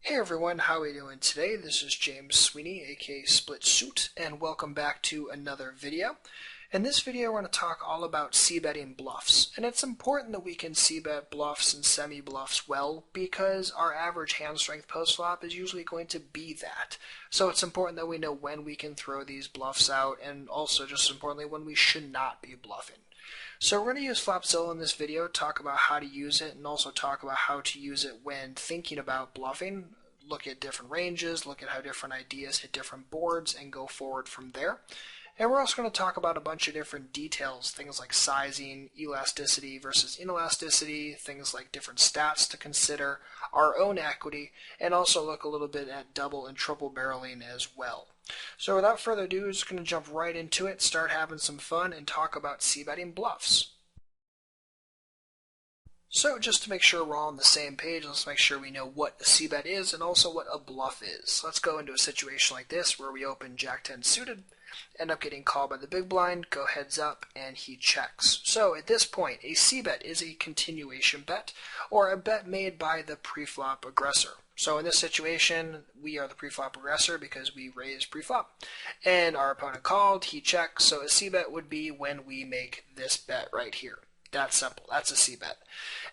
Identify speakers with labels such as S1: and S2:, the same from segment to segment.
S1: Hey everyone, how are we doing today? This is James Sweeney, aka Split Suit, and welcome back to another video. In this video, we're going to talk all about c-betting bluffs, and it's important that we can c-bet bluffs and semi-bluffs well because our average hand strength post-flop is usually going to be that. So it's important that we know when we can throw these bluffs out, and also just as importantly, when we should not be bluffing. So we're going to use Flopzilla in this video, talk about how to use it, and also talk about how to use it when thinking about bluffing. Look at different ranges, look at how different ideas hit different boards, and go forward from there. And we're also going to talk about a bunch of different details, things like sizing, elasticity versus inelasticity, things like different stats to consider, our own equity, and also look a little bit at double and triple barreling as well. So without further ado, we're just going to jump right into it, start having some fun, and talk about c-betting bluffs. So just to make sure we're all on the same page, let's make sure we know what a c-bet is and also what a bluff is. Let's go into a situation like this where we open Jack-10 suited, end up getting called by the big blind, go heads up, and he checks. So at this point, a c-bet is a continuation bet, or a bet made by the pre-flop aggressor. So in this situation, we are the pre-flop aggressor because we raised pre-flop. And our opponent called, he checks, so a c-bet would be when we make this bet right here. That's simple. That's a c-bet.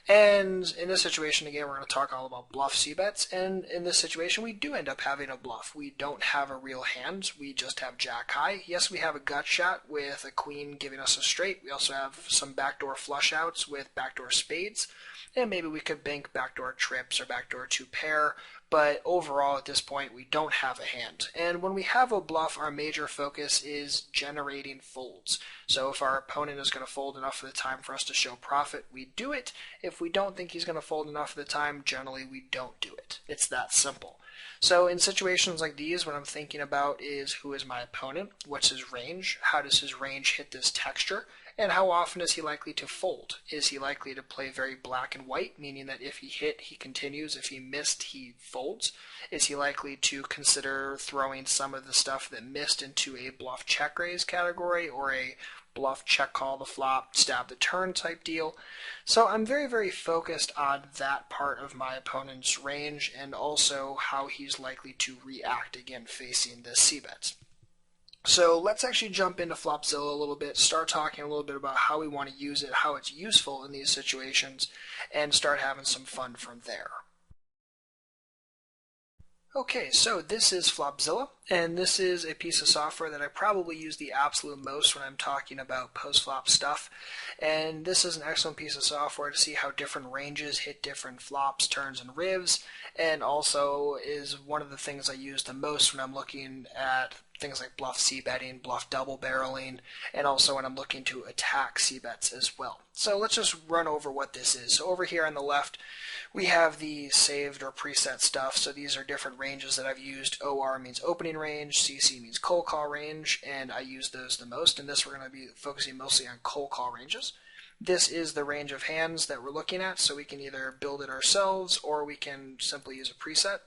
S1: And in this situation, again, we're going to talk all about bluff c-bets. And in this situation, we do end up having a bluff. We don't have a real hand. We just have jack high. Yes, we have a gut shot with a queen giving us a straight. We also have some backdoor flush outs with backdoor spades. And maybe we could bank backdoor trips or backdoor two pair. But overall, at this point, we don't have a hand. And when we have a bluff, our major focus is generating folds. So if our opponent is going to fold enough of the time for us to show profit, we do it. If we don't think he's going to fold enough of the time, generally we don't do it. It's that simple. So in situations like these, what I'm thinking about is who is my opponent, what's his range, how does his range hit this texture, and how often is he likely to fold? Is he likely to play very black and white, meaning that if he hit, he continues, if he missed, he folds? Is he likely to consider throwing some of the stuff that missed into a bluff check raise category or a bluff check call the flop, stab the turn type deal? So I'm very, very focused on that part of my opponent's range and also how he's likely to react again facing the c-bets. So let's actually jump into Flopzilla a little bit, start talking a little bit about how we want to use it, how it's useful in these situations, and start having some fun from there. Okay, so this is Flopzilla, and this is a piece of software that I probably use the absolute most when I'm talking about post-flop stuff. And this is an excellent piece of software to see how different ranges hit different flops, turns, and rivs, and also is one of the things I use the most when I'm looking at things like bluff c-betting, bluff double barreling, and also when I'm looking to attack c-bets as well. So let's just run over what this is. So over here on the left, we have the saved or preset stuff. So these are different ranges that I've used. OR means opening range, CC means cold call range, and I use those the most. In this, we're going to be focusing mostly on cold call ranges. This is the range of hands that we're looking at, so we can either build it ourselves or we can simply use a preset.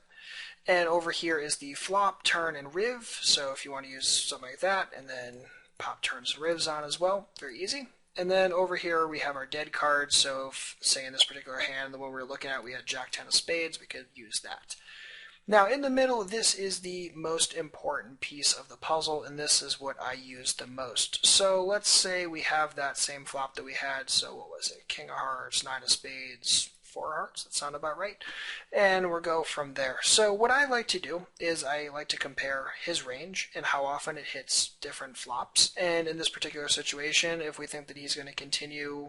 S1: And over here is the flop, turn, and riv. So if you want to use something like that, and then pop turns and rivs on as well, very easy. And then over here we have our dead cards. So if, say in this particular hand, the one we were looking at, we had Jack-10 of spades, we could use that. Now in the middle, this is the most important piece of the puzzle, and this is what I use the most. So let's say we have that same flop that we had. So what was it? King of hearts, 9 of spades, 4 hearts, that sound about right, and we'll go from there. So what I like to do is I like to compare his range and how often it hits different flops, and in this particular situation, if we think that he's going to continue,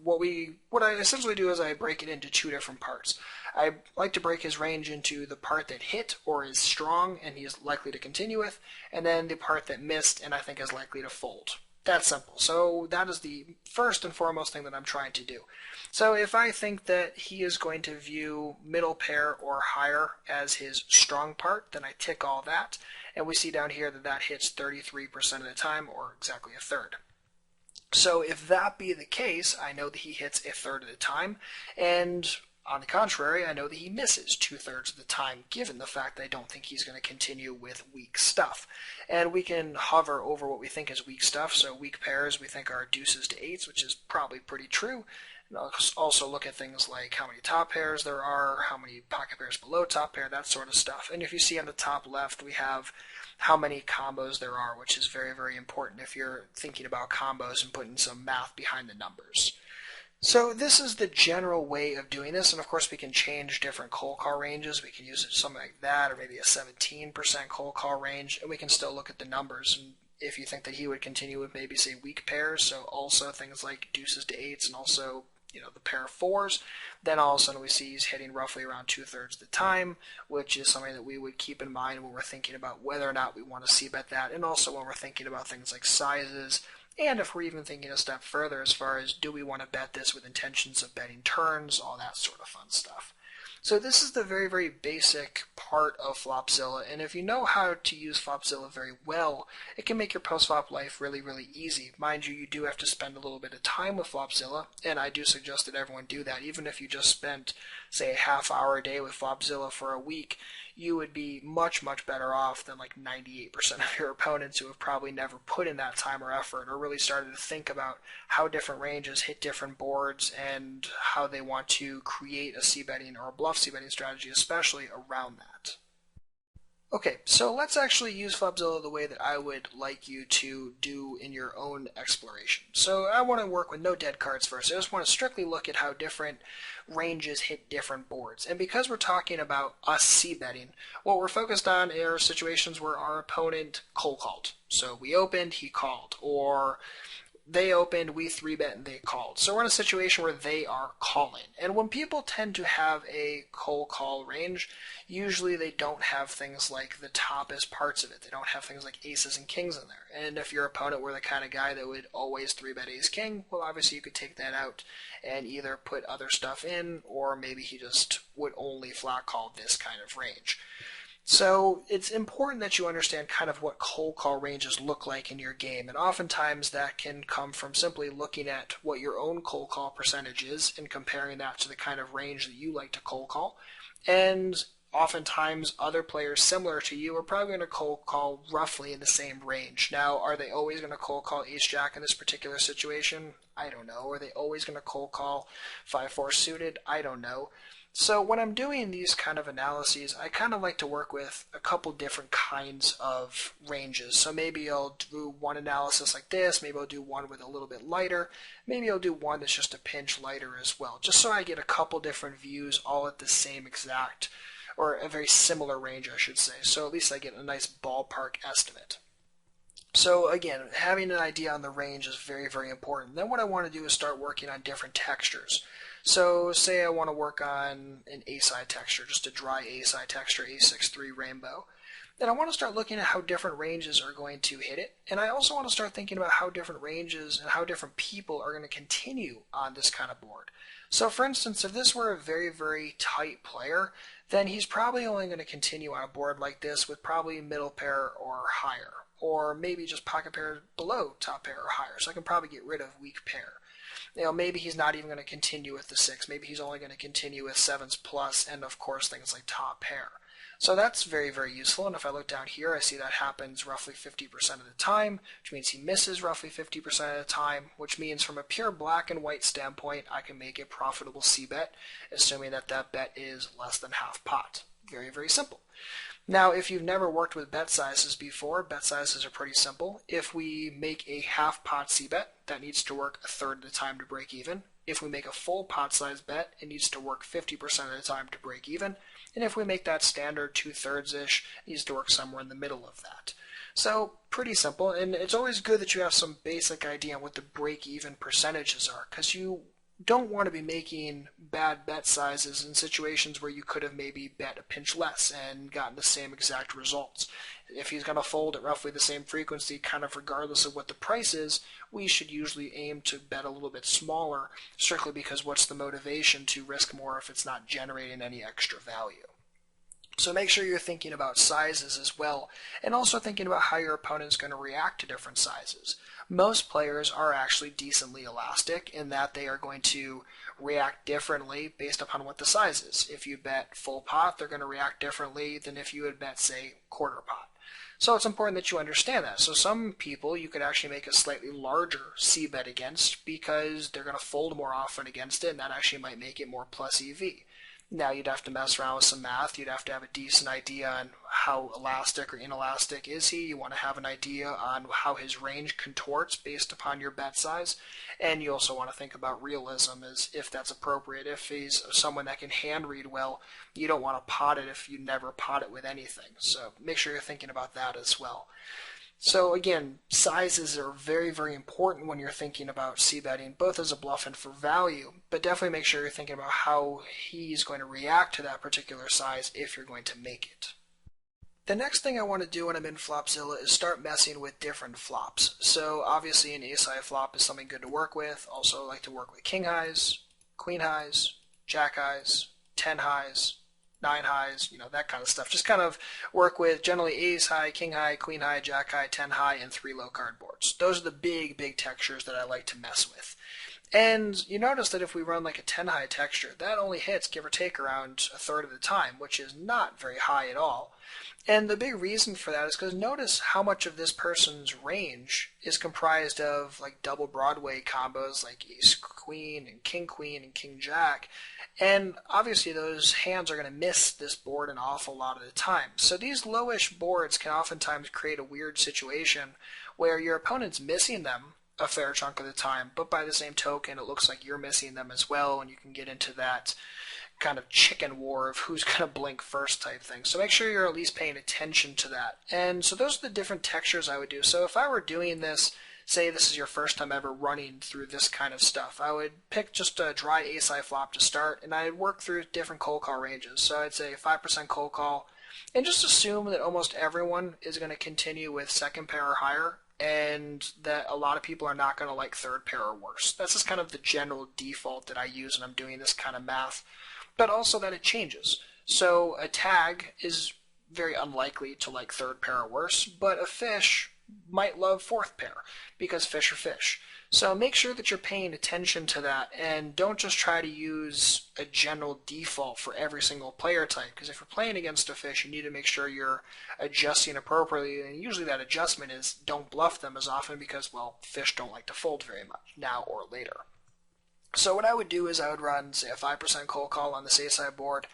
S1: what I essentially do is I break it into two different parts. I like to break his range into the part that hit or is strong and he is likely to continue with, and then the part that missed and I think is likely to fold. That's simple. So that is the first and foremost thing that I'm trying to do. So if I think that he is going to view middle pair or higher as his strong part, then I tick all that. And we see down here that that hits 33% of the time, or exactly a third. So if that be the case, I know that he hits a third of the time. And on the contrary, I know that he misses 2/3 of the time, given the fact that I don't think he's going to continue with weak stuff. And we can hover over what we think is weak stuff. So weak pairs we think are deuces to eights, which is probably pretty true. And also look at things like how many top pairs there are, how many pocket pairs below top pair, that sort of stuff. And if you see on the top left, we have how many combos there are, which is very, very important if you're thinking about combos and putting some math behind the numbers. So this is the general way of doing this, and of course we can change different cold call ranges. We can use it something like that, or maybe a 17% cold call range, and we can still look at the numbers. And if you think that he would continue with maybe say weak pairs, so also things like deuces to eights, and also the pair of fours, then all of a sudden we see he's hitting roughly around 2/3 of the time, which is something that we would keep in mind when we're thinking about whether or not we want to c-bet that, and also when we're thinking about things like sizes. And if we're even thinking a step further as far as do we want to bet this with intentions of betting turns, all that sort of fun stuff. So this is the very, very basic part of Flopzilla, and if you know how to use Flopzilla very well, it can make your post-flop life really, really easy. Mind you, you do have to spend a little bit of time with Flopzilla, and I do suggest that everyone do that. Even if you just spent, say, a half hour a day with Flopzilla for a week, you would be much, much better off than like 98% of your opponents who have probably never put in that time or effort or really started to think about how different ranges hit different boards and how they want to create a c-betting or a bluff c-betting strategy, especially around that. Okay, so let's actually use Flopzilla the way that I would like you to do in your own exploration. So I want to work with no dead cards first. I just want to strictly look at how different ranges hit different boards. And because we're talking about us c-betting, what we're focused on are situations where our opponent cold called. So we opened, he called, or they opened, we 3-bet, and they called. So we're in a situation where they are calling. And when people tend to have a cold call range, usually they don't have things like the toppest parts of it. They don't have things like aces and kings in there. And if your opponent were the kind of guy that would always 3-bet ace-king, well, obviously you could take that out and either put other stuff in, or maybe he just would only flat call this kind of range. So it's important that you understand kind of what cold call ranges look like in your game, and oftentimes that can come from simply looking at what your own cold call percentage is and comparing that to the kind of range that you like to cold call. And oftentimes other players similar to you are probably going to cold call roughly in the same range. Now, are they always going to cold call ace-jack in this particular situation? I don't know. Are they always going to cold call 5-4 suited? I don't know. So when I'm doing these kind of analyses, I kind of like to work with a couple different kinds of ranges. So maybe I'll do one analysis like this, maybe I'll do one with a little bit lighter, maybe I'll do one that's just a pinch lighter as well, just so I get a couple different views all at the same exact, or a very similar range I should say, so at least I get a nice ballpark estimate. So again, having an idea on the range is very, very important. Then what I want to do is start working on different textures. So say I want to work on an ace-high texture, just a dry ace-high texture, a6-3 rainbow. Then I want to start looking at how different ranges are going to hit it. And I also want to start thinking about how different ranges and how different people are going to continue on this kind of board. So for instance, if this were a very, very tight player, then he's probably only going to continue on a board like this with probably middle pair or higher, or maybe just pocket pair below top pair or higher. So I can probably get rid of weak pair. Maybe he's not even going to continue with the 6. Maybe he's only going to continue with 7s plus, and of course things like top pair. So that's very, very useful. And if I look down here, I see that happens roughly 50% of the time, which means he misses roughly 50% of the time, which means from a pure black and white standpoint, I can make a profitable c-bet, assuming that that bet is less than half pot. Very, very simple. Now, if you've never worked with bet sizes before, bet sizes are pretty simple. If we make a half pot c-bet, that needs to work a third of the time to break even. If we make a full pot size bet, it needs to work 50% of the time to break even. And if we make that standard 2/3-ish, it needs to work somewhere in the middle of that. So pretty simple, and it's always good that you have some basic idea on what the break-even percentages are, because you don't want to be making bad bet sizes in situations where you could have maybe bet a pinch less and gotten the same exact results. If he's going to fold at roughly the same frequency, kind of regardless of what the price is, we should usually aim to bet a little bit smaller, strictly because what's the motivation to risk more if it's not generating any extra value? So make sure you're thinking about sizes as well, and also thinking about how your opponent's going to react to different sizes. Most players are actually decently elastic in that they are going to react differently based upon what the size is. If you bet full pot, they're going to react differently than if you would bet, say, quarter pot. So it's important that you understand that. So some people you could actually make a slightly larger C bet against because they're going to fold more often against it, and that actually might make it more plus EV. Now you'd have to mess around with some math. You'd have to have a decent idea on how elastic or inelastic is he. You want to have an idea on how his range contorts based upon your bet size. And you also want to think about realism, as if that's appropriate. If he's someone that can hand read well, you don't want to pot it if you never pot it with anything. So make sure you're thinking about that as well. So again, sizes are very, very important when you're thinking about c-betting, both as a bluff and for value, but definitely make sure you're thinking about how he's going to react to that particular size if you're going to make it. The next thing I want to do when I'm in Flopzilla is start messing with different flops. So obviously an ace-high flop is something good to work with. Also I like to work with king highs, queen highs, jack highs, 10 highs, 9 highs, that kind of stuff. Just kind of work with generally ace high, king high, queen high, jack high, 10 high, and 3 low card boards. Those are the big, big textures that I like to mess with. And you notice that if we run like a 10 high texture, that only hits, give or take, around a third of the time, which is not very high at all. And the big reason for that is because notice how much of this person's range is comprised of like double Broadway combos like ace queen and king jack. And obviously those hands are going to miss this board an awful lot of the time. So these lowish boards can oftentimes create a weird situation where your opponent's missing them a fair chunk of the time, but by the same token it looks like you're missing them as well, and you can get into that kind of chicken war of who's going to blink first type thing. So make sure you're at least paying attention to that. And so those are the different textures I would do. So if I were doing this, say this is your first time ever running through this kind of stuff, I would pick just a dry ace-high flop to start, and I'd work through different cold call ranges. So I'd say 5% cold call, and just assume that almost everyone is going to continue with second pair or higher, and that a lot of people are not going to like third pair or worse. That's just kind of the general default that I use when I'm doing this kind of math, but also that it changes. So a tag is very unlikely to like third pair or worse, but a fish might love fourth pair because fish are fish. So make sure that you're paying attention to that, and don't just try to use a general default for every single player type, because if you're playing against a fish, you need to make sure you're adjusting appropriately, and usually that adjustment is don't bluff them as often because, well, fish don't like to fold very much, now or later. So what I would do is I would run, say, a 5% cold call on the ace-high board,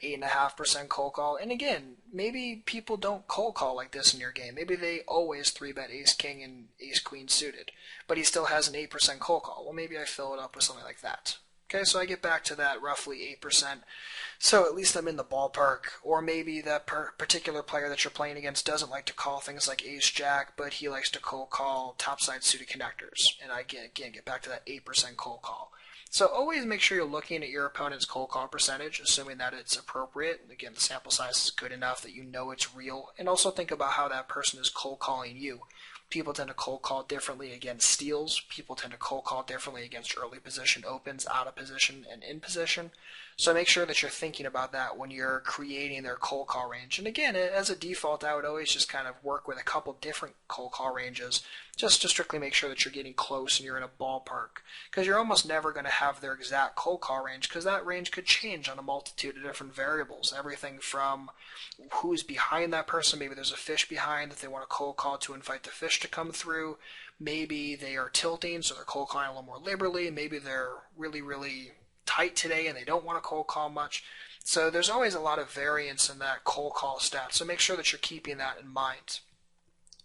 S1: 8.5% cold call. And again, maybe people don't cold call like this in your game. Maybe they always 3-bet ace-king and ace-queen suited, but he still has an 8% cold call. Well, maybe I fill it up with something like that. Okay, so I get back to that roughly 8%. So at least I'm in the ballpark. Or maybe that particular player that you're playing against doesn't like to call things like ace-jack, but he likes to cold call topside suited connectors. And I again get back to that 8% cold call. So always make sure you're looking at your opponent's cold call percentage, assuming that it's appropriate. Again, the sample size is good enough that you know it's real. And also think about how that person is cold calling you. People tend to cold call differently against steals. People tend to cold call differently against early position opens, out of position, and in position. So make sure that you're thinking about that when you're creating their cold call range. And again, as a default, I would always just kind of work with a couple different cold call ranges just to strictly make sure that you're getting close and you're in a ballpark. Because you're almost never going to have their exact cold call range, because that range could change on a multitude of different variables. Everything from who's behind that person. Maybe there's a fish behind that they want to cold call to invite the fish to come through. Maybe they are tilting, so they're cold calling a little more liberally. Maybe they're really, really tight today and they don't want to cold call much. So there's always a lot of variance in that cold call stat. So make sure that you're keeping that in mind.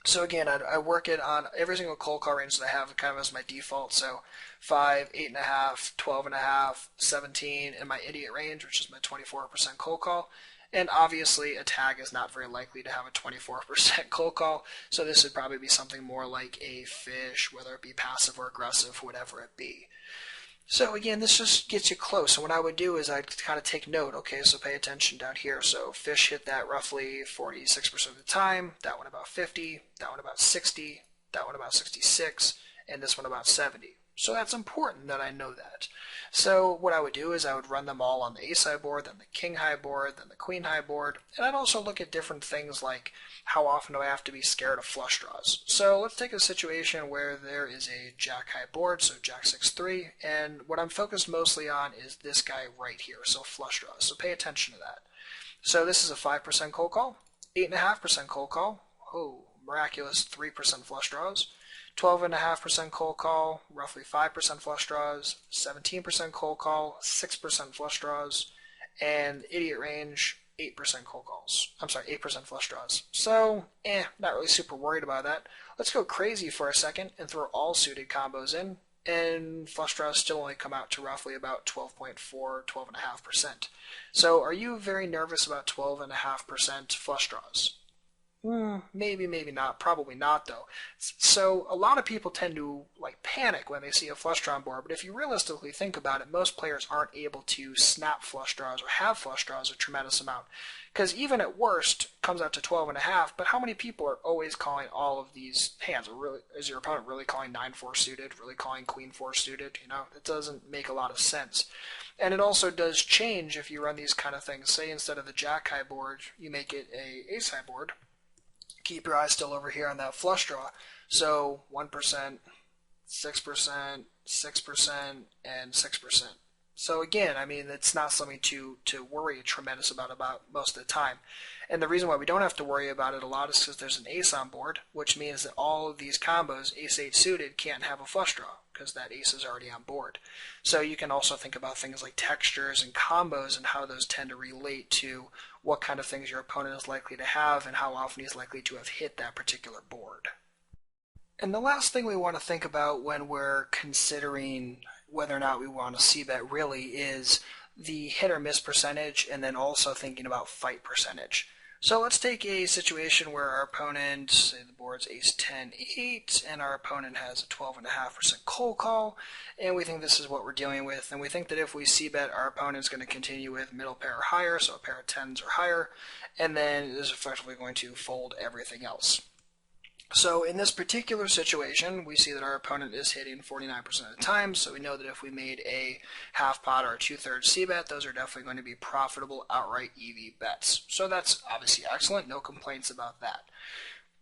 S1: So again, I work it on every single cold call range that I have kind of as my default. So 5, 8.5, 12.5, 17, and my idiot range, which is my 24% cold call. And obviously a tag is not very likely to have a 24% cold call, so this would probably be something more like a fish, whether it be passive or aggressive, whatever it be. So again, this just gets you close. And what I would do is I'd kind of take note. Okay, so pay attention down here. So fish hit that roughly 46% of the time, that one about 50, that one about 60, that one about 66, and this one about 70. So that's important that I know that. So what I would do is I would run them all on the ace high board, then the king high board, then the queen high board, and I'd also look at different things like how often do I have to be scared of flush draws. So let's take a situation where there is a jack high board, so jack 6-3, and what I'm focused mostly on is this guy right here, so flush draws. So pay attention to that. So this is a 5% cold call, 8.5% cold call, oh, miraculous 3% flush draws, 12.5% cold call, roughly 5% flush draws, 17% cold call, 6% flush draws, and idiot range, 8% cold calls. I'm sorry, 8% flush draws. So, not really super worried about that. Let's go crazy for a second and throw all suited combos in, and flush draws still only come out to roughly about 12.4, 12.5%. So, are you very nervous about 12.5% flush draws? Maybe, maybe not. Probably not, though. So a lot of people tend to panic when they see a flush draw on board, but if you realistically think about it, most players aren't able to snap flush draws or have flush draws a tremendous amount. Because even at worst, it comes out to 12.5, but how many people are always calling all of these hands? Is your opponent really calling 9-4 suited, really calling Queen 4 suited? It doesn't make a lot of sense. And it also does change if you run these kind of things. Say instead of the jack high board, you make it a ace high board. Keep your eyes still over here on that flush draw. So 1%, 6%, 6%, and 6%. So again, I mean, it's not something to worry a tremendous about most of the time. And the reason why we don't have to worry about it a lot is because there's an ace on board, which means that all of these combos, ace-8 suited, can't have a flush draw because that ace is already on board. So you can also think about things like textures and combos and how those tend to relate to what kind of things your opponent is likely to have and how often he's likely to have hit that particular board. And the last thing we want to think about when we're considering whether or not we want to c-bet really is the hit or miss percentage, and then also thinking about fight percentage. So let's take a situation where our opponent, say the board's ace-10-8, and our opponent has a 12.5% cold call, and we think this is what we're dealing with, and we think that if we c-bet, our opponent's going to continue with middle pair or higher, so a pair of 10s or higher, and then it is effectively going to fold everything else. So in this particular situation, we see that our opponent is hitting 49% of the time, so we know that if we made a half pot or a 2/3 c-bet, those are definitely going to be profitable outright EV bets. So that's obviously excellent, no complaints about that.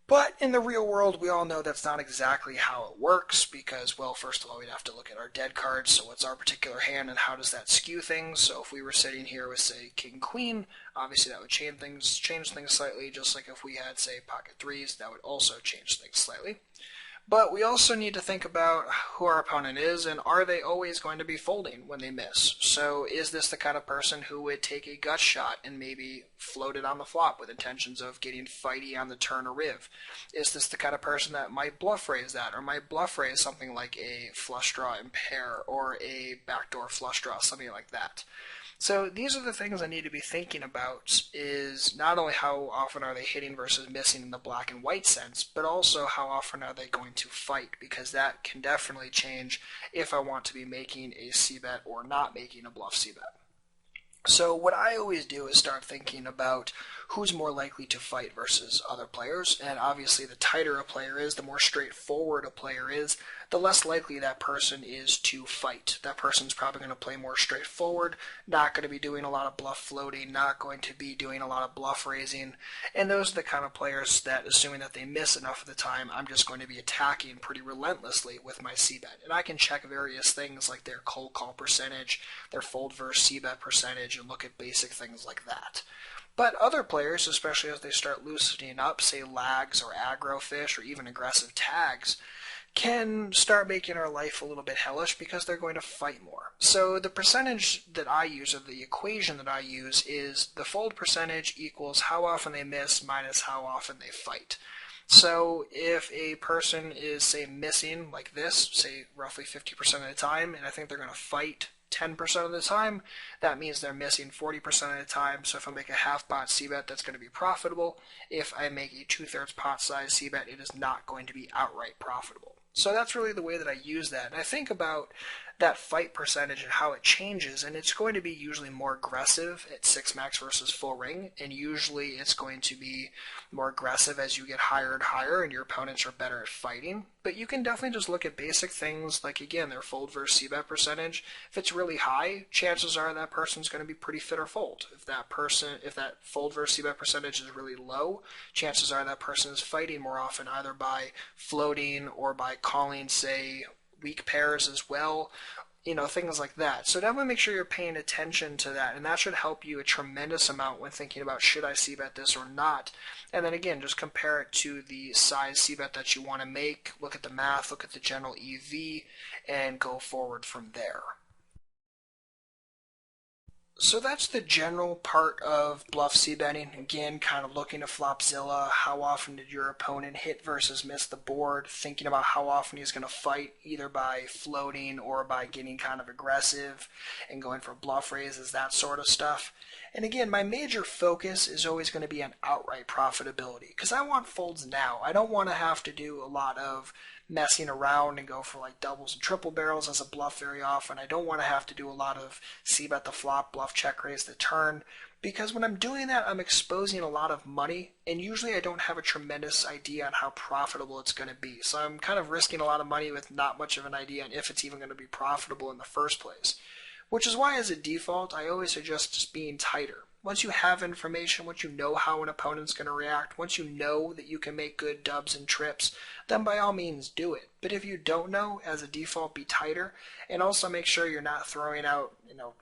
S1: But in the real world, we all know that's not exactly how it works because, well, first of all, we'd have to look at our dead cards. So what's our particular hand and how does that skew things? So if we were sitting here with, say, king-queen, obviously that would change things slightly, just like if we had, say, pocket threes, that would also change things slightly. But we also need to think about who our opponent is and are they always going to be folding when they miss. So is this the kind of person who would take a gut shot and maybe float it on the flop with intentions of getting fighty on the turn or riv? Is this the kind of person that might bluff raise that or might bluff raise something like a flush draw in pair or a backdoor flush draw, something like that? So these are the things I need to be thinking about, is not only how often are they hitting versus missing in the black and white sense, but also how often are they going to fight, because that can definitely change if I want to be making a c-bet or not making a bluff c-bet. So what I always do is start thinking about who's more likely to fight versus other players, and obviously the tighter a player is, the more straightforward a player is, the less likely that person is to fight. That person's probably going to play more straightforward, not going to be doing a lot of bluff floating, not going to be doing a lot of bluff raising, and those are the kind of players that, assuming that they miss enough of the time, I'm just going to be attacking pretty relentlessly with my c-bet. And I can check various things like their cold call percentage, their fold versus c-bet percentage, and look at basic things like that. But other players, especially as they start loosening up, say lags or aggro fish or even aggressive tags, can start making our life a little bit hellish because they're going to fight more. So the percentage that I use, or the equation that I use, is the fold percentage equals how often they miss minus how often they fight. So if a person is, say, missing like this, say roughly 50% of the time, and I think they're going to fight 10% of the time, that means they're missing 40% of the time. So if I make a half pot c-bet, that's going to be profitable. If I make a 2/3 pot size c-bet, it is not going to be outright profitable. So that's really the way that I use that. And I think about that fight percentage and how it changes, and it's going to be usually more aggressive at 6 max versus full ring, and usually it's going to be more aggressive as you get higher and higher and your opponents are better at fighting. But you can definitely just look at basic things like, again, their fold versus c-bet percentage. If it's really high, chances are that person's going to be pretty fit or fold. If that fold versus c-bet percentage is really low, chances are that person is fighting more often, either by floating or by calling, say, weak pairs as well, things like that. So definitely make sure you're paying attention to that, and that should help you a tremendous amount when thinking about should I c-bet this or not. And then again, just compare it to the size c-bet that you want to make, look at the math, look at the general EV, and go forward from there. So that's the general part of bluff c-betting. Again, kind of looking at Flopzilla, how often did your opponent hit versus miss the board, thinking about how often he's going to fight, either by floating or by getting kind of aggressive and going for bluff raises, that sort of stuff. And again, my major focus is always going to be on outright profitability, because I want folds now. I don't want to have to do a lot of messing around and go for like doubles and triple barrels as a bluff very often. I don't want to have to do a lot of c-bet the flop, bluff check raise the turn, because when I'm doing that, I'm exposing a lot of money, and usually I don't have a tremendous idea on how profitable it's going to be. So I'm kind of risking a lot of money with not much of an idea on if it's even going to be profitable in the first place. Which is why, as a default, I always suggest just being tighter. Once you have information, once you know how an opponent's going to react, once you know that you can make good dubs and trips, then by all means do it. But if you don't know, as a default, be tighter, and also make sure you're not throwing out,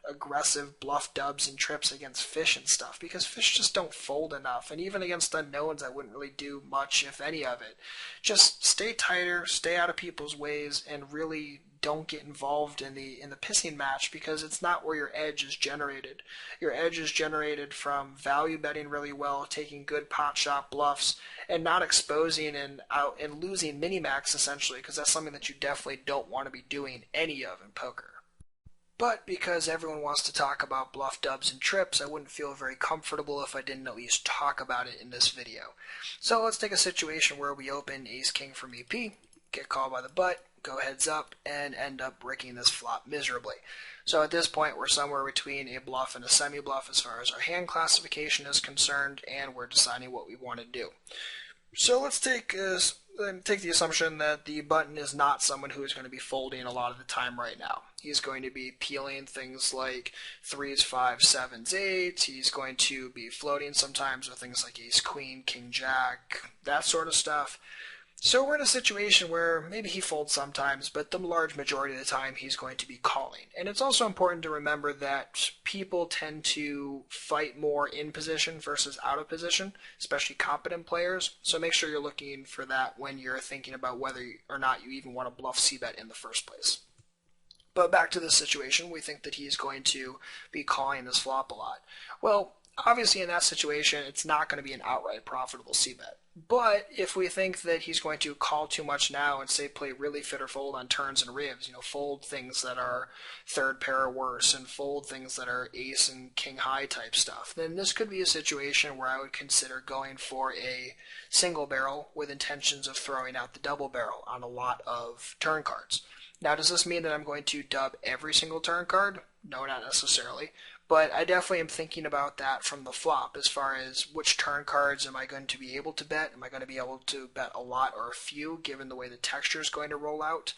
S1: aggressive bluff dubs and trips against fish and stuff, because fish just don't fold enough, and even against unknowns I wouldn't really do much, if any of it. Just stay tighter, stay out of people's ways, and really don't get involved in the pissing match, because it's not where your edge is generated. Your edge is generated from value betting really well, taking good pot shot bluffs, and not exposing and losing minimax, essentially, because that's something that you definitely don't want to be doing any of in poker. But because everyone wants to talk about bluff dubs and trips, I wouldn't feel very comfortable if I didn't at least talk about it in this video. So let's take a situation where we open ace-king from EP, get called by the butt, go heads up, and end up bricking this flop miserably. So at this point, we're somewhere between a bluff and a semi-bluff as far as our hand classification is concerned, and we're deciding what we want to do. So let's take the assumption that the button is not someone who is going to be folding a lot of the time right now. He's going to be peeling things like 3s, 5s, 7s, 8s. He's going to be floating sometimes with things like ace, queen, king, jack, that sort of stuff. So we're in a situation where maybe he folds sometimes, but the large majority of the time he's going to be calling. And it's also important to remember that people tend to fight more in position versus out of position, especially competent players. So make sure you're looking for that when you're thinking about whether or not you even want to bluff c-bet in the first place. But back to this situation, we think that he's going to be calling this flop a lot. Well, obviously in that situation, it's not going to be an outright profitable c-bet. But if we think that he's going to call too much now and say play really fit or fold on turns and ribs, fold things that are third pair or worse and fold things that are ace and king high type stuff, then this could be a situation where I would consider going for a single barrel with intentions of throwing out the double barrel on a lot of turn cards. Now, does this mean that I'm going to dub every single turn card? No, not necessarily. But I definitely am thinking about that from the flop as far as which turn cards am I going to be able to bet? Am I going to be able to bet a lot or a few given the way the texture is going to roll out?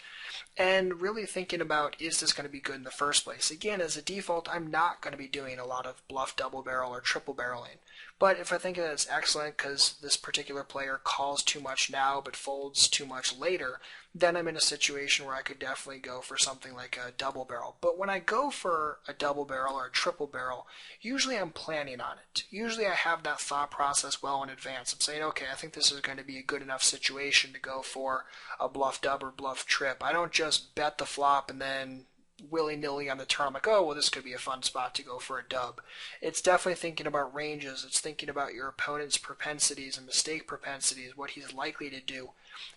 S1: And really thinking about, is this going to be good in the first place? Again, as a default, I'm not going to be doing a lot of bluff double barrel or triple barreling. But if I think that it's excellent because this particular player calls too much now but folds too much later, then I'm in a situation where I could definitely go for something like a double barrel. But when I go for a double barrel or a triple barrel, usually I'm planning on it. Usually I have that thought process well in advance. I'm saying, okay, I think this is going to be a good enough situation to go for a bluff dub or bluff trip. I don't just bet the flop and then willy-nilly on the turn. I'm like, oh, well, this could be a fun spot to go for a dub. It's definitely thinking about ranges. It's thinking about your opponent's propensities and mistake propensities, what he's likely to do.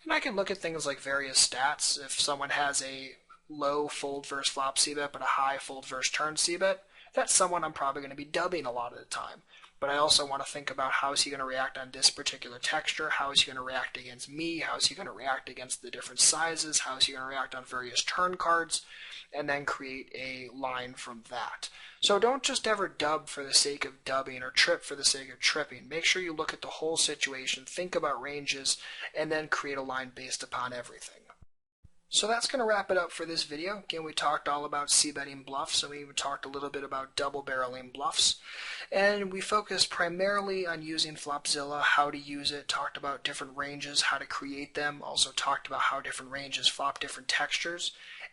S1: And I can look at things like various stats. If someone has a low fold versus flop c-bet but a high fold versus turn c-bet, that's someone I'm probably going to be dubbing a lot of the time. but I also want to think about how is he going to react on this particular texture, how is he going to react against me, how is he going to react against the different sizes, how is he going to react on various turn cards, and then create a line from that. So don't just ever dub for the sake of dubbing or trip for the sake of tripping. Make sure you look at the whole situation, think about ranges, and then create a line based upon everything. So that's going to wrap it up for this video. Again, we talked all about c-betting bluffs, and we even talked a little bit about double barreling bluffs. And we focused primarily on using Flopzilla, how to use it, talked about different ranges, how to create them, also talked about how different ranges flop different textures.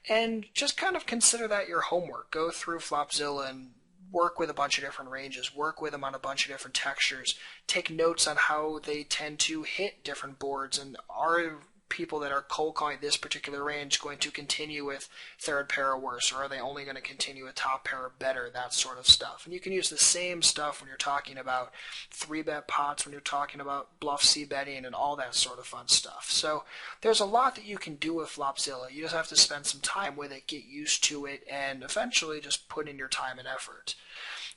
S1: And just kind of consider that your homework. Go through Flopzilla and work with a bunch of different ranges, work with them on a bunch of different textures, take notes on how they tend to hit different boards, and are people that are cold calling this particular range going to continue with third pair or worse, or are they only going to continue with top pair or better, that sort of stuff. And you can use the same stuff when you're talking about 3-bet pots, when you're talking about bluff c-betting and all that sort of fun stuff. So there's a lot that you can do with Flopzilla. You just have to spend some time with it, get used to it, and eventually just put in your time and effort.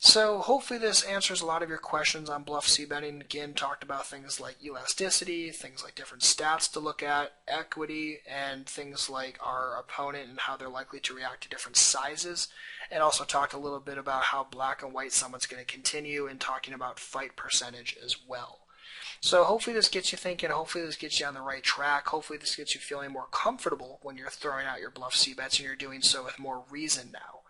S1: So hopefully this answers a lot of your questions on bluff c-betting. Again, talked about things like elasticity, things like different stats to look at, equity, and things like our opponent and how they're likely to react to different sizes. And also talked a little bit about how black and white someone's going to continue, and talking about fight percentage as well. So hopefully this gets you thinking, hopefully this gets you on the right track, hopefully this gets you feeling more comfortable when you're throwing out your bluff c-bets, and you're doing so with more reason now.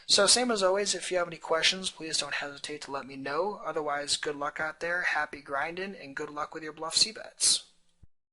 S1: So same as always, if you have any questions, please don't hesitate to let me know. Otherwise, good luck out there, happy grinding, and good luck with your bluff c-bets.